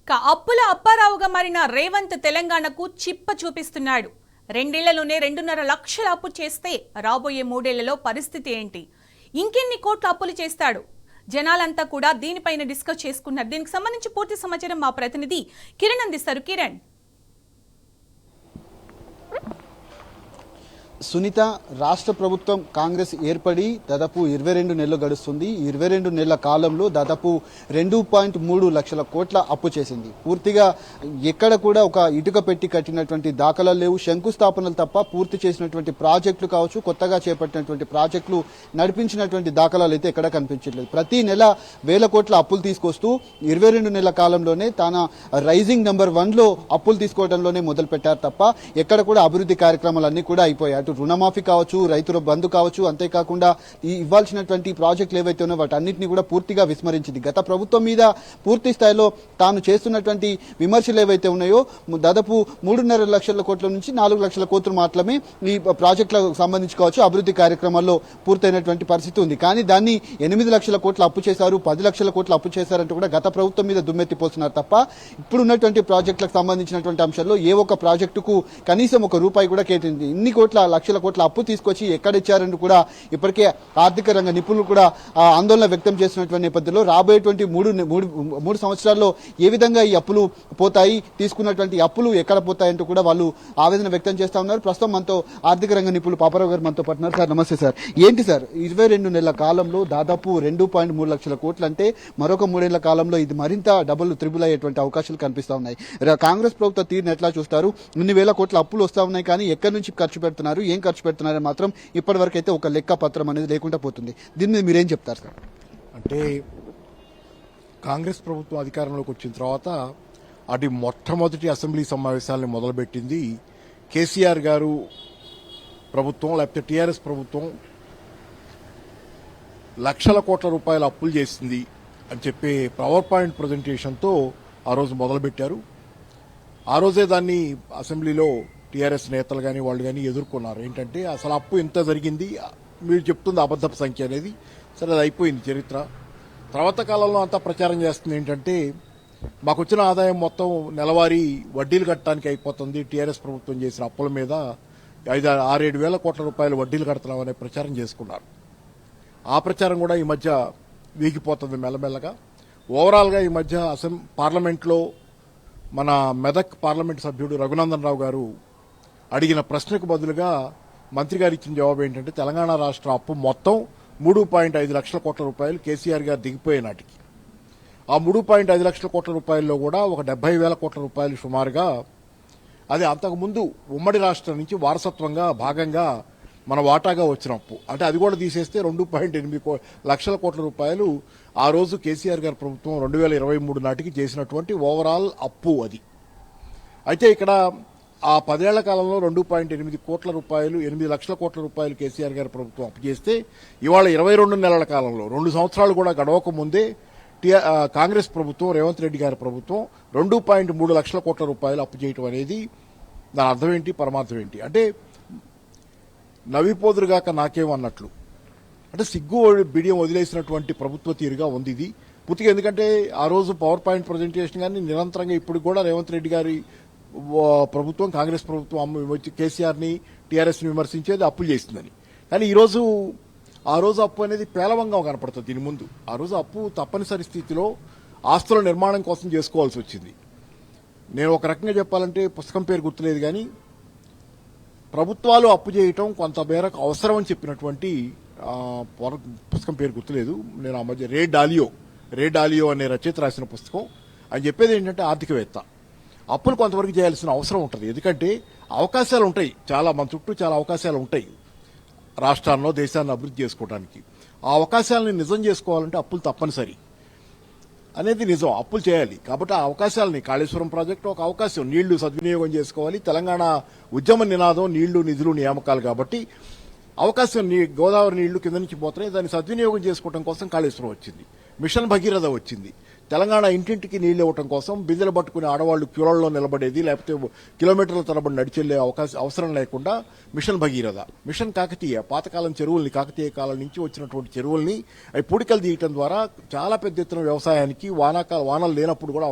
అప్పుల అప్పారావుగా మారిన రేవంత్ తెలంగాణకు చిప్ప చూపిస్తున్నాడు. రెండేళ్లలోనే 2.5 లక్షల అప్పు చేస్తే రాబోయే 3 ఏళ్లలో పరిస్థితి ఏంటి? ఇంకెన్ని కోట్ల అప్పులు చేస్తాడు? జనాలంతా కూడా దీనిపైన డిస్కస్ చేసుకున్నారు. దీనికి సంబంధించి పూర్తి సమాచారం మా ప్రతినిధి కిరణ్ అందిస్తారు. కిరణ్, సునీత, రాష్ట్ర ప్రభుత్వం కాంగ్రెస్ ఏర్పడి దాదాపు 22 నెలలు గడుస్తుంది. 22 నెలల కాలంలో దాదాపు 2.3 లక్షల కోట్ల అప్పు చేసింది. పూర్తిగా ఎక్కడ కూడా ఒక ఇటుక పెట్టి కట్టినటువంటి దాఖలాలు లేవు. శంకుస్థాపనలు తప్ప పూర్తి చేసినటువంటి ప్రాజెక్టులు కావచ్చు, కొత్తగా చేపట్టినటువంటి ప్రాజెక్టులు నడిపించినటువంటి దాఖలాలు అయితే ఎక్కడ కనిపించట్లేదు. ప్రతి నెల వేల కోట్ల అప్పులు తీసుకొస్తూ 22 నెలల కాలంలోనే తన రైజింగ్ నెంబర్ 1లో అప్పులు తీసుకోవడంలోనే మొదలు పెట్టారు తప్ప ఎక్కడ కూడా అభివృద్ధి కార్యక్రమాలన్నీ కూడా అయిపోయాయి. అటు రుణమాఫీ కావచ్చు, రైతుల బంధు కావచ్చు, అంతేకాకుండా ఇవ్వాల్సినటువంటి ప్రాజెక్టులు ఏవైతే ఉన్నాయో వాటన్నిటిని కూడా పూర్తిగా విస్మరించింది. గత ప్రభుత్వం మీద పూర్తి స్థాయిలో తాను చేస్తున్నటువంటి విమర్శలు ఏవైతే ఉన్నాయో దాదాపు 3.5 లక్షల కోట్ల నుంచి 4 లక్షల కోట్లు మాత్రమే ఈ ప్రాజెక్టులకు సంబంధించి కావచ్చు అభివృద్ధి కార్యక్రమాల్లో పూర్తయినటువంటి పరిస్థితి ఉంది. కానీ దాన్ని 8 లక్షల కోట్లు అప్పు చేశారు, 10 లక్షల కోట్లు అప్పు చేశారంటూ కూడా గత ప్రభుత్వం మీద దుమ్మెత్తిపోతున్నారు తప్ప ఇప్పుడు ఉన్నటువంటి ప్రాజెక్టులకు సంబంధించినటువంటి అంశాల్లో ఏ ఒక్క ప్రాజెక్టుకు కనీసం ₹1 కూడా కేటాయించింది. ఇన్ని లక్షల కోట్ల అప్పు తీసుకొచ్చి ఎక్కడిచ్చారని కూడా ఇప్పటికే ఆర్థిక రంగ నిపుణులు కూడా ఆందోళన వ్యక్తం చేస్తున్నటువంటి నేపథ్యంలో రాబోయేటువంటి మూడు సంవత్సరాల్లో ఏ విధంగా ఈ అప్పులు పోతాయి, తీసుకున్నటువంటి అప్పులు ఎక్కడ పోతాయంటూ కూడా వాళ్ళు ఆవేదన వ్యక్తం చేస్తా ఉన్నారు. ప్రస్తుతం మనతో ఆర్థిక రంగ నిపుణులు పాపారావు గారు మనతో పట్టున్నారు. సార్ నమస్తే సార్. ఏంటి సార్ 22 నెలల కాలంలో దాదాపు 2.3 లక్షల కోట్లు అంటే మరొక 3 ఏళ్ల కాలంలో ఇది మరింత డబుల్ త్రిబుల్ అయ్యేటువంటి అవకాశాలు కనిపిస్తా ఉన్నాయి. కాంగ్రెస్ ప్రభుత్వ తీరుని ఎట్లా చూస్తారు? ఇన్ని వేల కోట్ల అప్పులు వస్తా ఉన్నాయి, కానీ ఎక్కడి నుంచి ఖర్చు పెడుతున్నారు, ఏం ఖర్చు పెడుతున్నారని మాత్రం ఇప్పటి వరకు అయితే ఒక లెక్క పత్రం అనేది లేకుండా పోతుంది. దీని మీద మీరేం చెప్తారు సార్? అంటే కాంగ్రెస్ ప్రభుత్వం అధికారంలోకి వచ్చిన తర్వాత అటు మొట్టమొదటి అసెంబ్లీ సమావేశాలను మొదలుపెట్టింది కేసీఆర్ గారు ప్రభుత్వం, లేకపోతే టీఆర్ఎస్ ప్రభుత్వం లక్షల కోట్ల రూపాయల అప్పులు చేసింది అని చెప్పి పవర్ పాయింట్ ప్రజెంటేషన్తో ఆ రోజు మొదలుపెట్టారు. ఆ రోజే దాన్ని అసెంబ్లీలో టీఆర్ఎస్ నేతలు కానీ వాళ్ళు కానీ ఎదుర్కొన్నారు. ఏంటంటే అసలు అప్పు ఎంత జరిగింది, మీరు చెప్తుంది అబద్ధపు సంఖ్య అనేది. సరే, అది అయిపోయింది చరిత్ర. తర్వాత కాలంలో అంతా ప్రచారం చేస్తుంది ఏంటంటే మాకు వచ్చిన ఆదాయం మొత్తం నెలవారీ వడ్డీలు కట్టడానికి అయిపోతుంది, టీఆర్ఎస్ ప్రభుత్వం చేసిన అప్పుల మీద 6-7 వేల కోట్ల రూపాయలు వడ్డీలు కడుతున్నామనే ప్రచారం చేసుకున్నారు. ఆ ప్రచారం కూడా ఈ మధ్య వీగిపోతుంది మెల్లమెల్లగా. ఓవరాల్గా ఈ మధ్య పార్లమెంట్లో మన మెదక్ పార్లమెంట్ సభ్యుడు రఘునందన్ రావు గారు అడిగిన ప్రశ్నకు బదులుగా మంత్రి గారు ఇచ్చిన జవాబు ఏంటంటే తెలంగాణ రాష్ట్ర అప్పు మొత్తం 3.5 లక్షల కోట్ల రూపాయలు కేసీఆర్ గారు దిగిపోయే నాటికి. ఆ 3.5 లక్షల కోట్ల రూపాయల్లో కూడా ఒక 70 వేల కోట్ల రూపాయలు సుమారుగా అది అంతకుముందు ఉమ్మడి రాష్ట్రం నుంచి వారసత్వంగా భాగంగా మన వాటాగా వచ్చిన అప్పు. అంటే అది కూడా తీసేస్తే 2.8 లక్షల కోట్ల రూపాయలు ఆ రోజు కేసీఆర్ గారి ప్రభుత్వం 2023 నాటికి చేసినటువంటి ఓవరాల్ అప్పు అది. అయితే ఇక్కడ ఆ 10 ఏళ్ల కాలంలో 2.8 కోట్ల రూపాయలు, 8 లక్షల కోట్ల రూపాయలు కేసీఆర్ గారి ప్రభుత్వం అప్పు చేస్తే ఇవాళ 22 నెలల కాలంలో 2 సంవత్సరాలు కూడా గడవక ముందే కాంగ్రెస్ ప్రభుత్వం, రేవంత్ రెడ్డి గారి ప్రభుత్వం 2.3 లక్షల కోట్ల రూపాయలు అప్పు చేయటం అనేది దాని అర్థం ఏంటి, పరమార్థం ఏంటి? అంటే నవ్విపోదురుగాక నాకేమన్నట్లు. అంటే సిగ్గు బిడియం వదిలేసినటువంటి ప్రభుత్వ తీరుగా ఉంది ఇది పూర్తిగా. ఎందుకంటే ఆ రోజు పవర్ పాయింట్ ప్రజెంటేషన్ కానీ నిరంతరంగా ఇప్పుడు కూడా రేవంత్ రెడ్డి గారి ప్రభుత్వం, కాంగ్రెస్ ప్రభుత్వం వచ్చి కేసీఆర్ని, టీఆర్ఎస్ని విమర్శించేది అప్పులు చేస్తుందని. కానీ ఆ రోజు అప్పు అనేది పేలవంగా కనపడుతుంది దీని ముందు. ఆ రోజు అప్పు తప్పనిసరి స్థితిలో ఆస్తుల నిర్మాణం కోసం చేసుకోవాల్సి వచ్చింది. నేను ఒక రకంగా చెప్పాలంటే పుస్తకం పేరు గుర్తులేదు, కానీ ప్రభుత్వాలు అప్పు చేయటం కొంత మేరకు అవసరం అని చెప్పినటువంటి పుస్తకం పేరు గుర్తులేదు. నేను ఆ మధ్య రే డాలియో అనే రచయిత రాసిన పుస్తకం. అని చెప్పేది ఏంటంటే ఆర్థికవేత్త అప్పులు కొంతవరకు చేయాల్సిన అవసరం ఉంటుంది. ఎందుకంటే అవకాశాలు ఉంటాయి, మన చుట్టూ చాలా అవకాశాలు ఉంటాయి రాష్ట్రాల్లో, దేశాన్ని అభివృద్ధి చేసుకోవడానికి. ఆ అవకాశాలను నిజం చేసుకోవాలంటే అప్పులు తప్పనిసరి అనేది నిజం, అప్పులు చేయాలి. కాబట్టి ఆ అవకాశాలని, కాళేశ్వరం ప్రాజెక్టు ఒక అవకాశం, నీళ్లు సద్వినియోగం చేసుకోవాలి. తెలంగాణ ఉద్యమ నినాదం నీళ్లు, నిధులు, నియామకాలు. కాబట్టి అవకాశం, గోదావరి నీళ్లు కింద నుంచి పోతున్నాయి, దాన్ని సద్వినియోగం చేసుకోవడం కోసం కాళేశ్వరం వచ్చింది, మిషన్ భగీరథ వచ్చింది. తెలంగాణ ఇంటింటికి నీళ్లు ఇవ్వడం కోసం బిందెలు పట్టుకుని ఆడవాళ్లు క్యూలలో నిలబడేది, లేకపోతే కిలోమీటర్ల తరబడి నడిచెళ్లే అవసరం లేకుండా మిషన్ భగీరథ, మిషన్ కాకతీయ, పాతకాలం చెరువుల్ని, కాకతీయ కాలం నుంచి వచ్చినటువంటి చెరువుల్ని అవి పూడికలు తీయటం ద్వారా చాలా పెద్ద ఎత్తున వ్యవసాయానికి వానలు లేనప్పుడు కూడా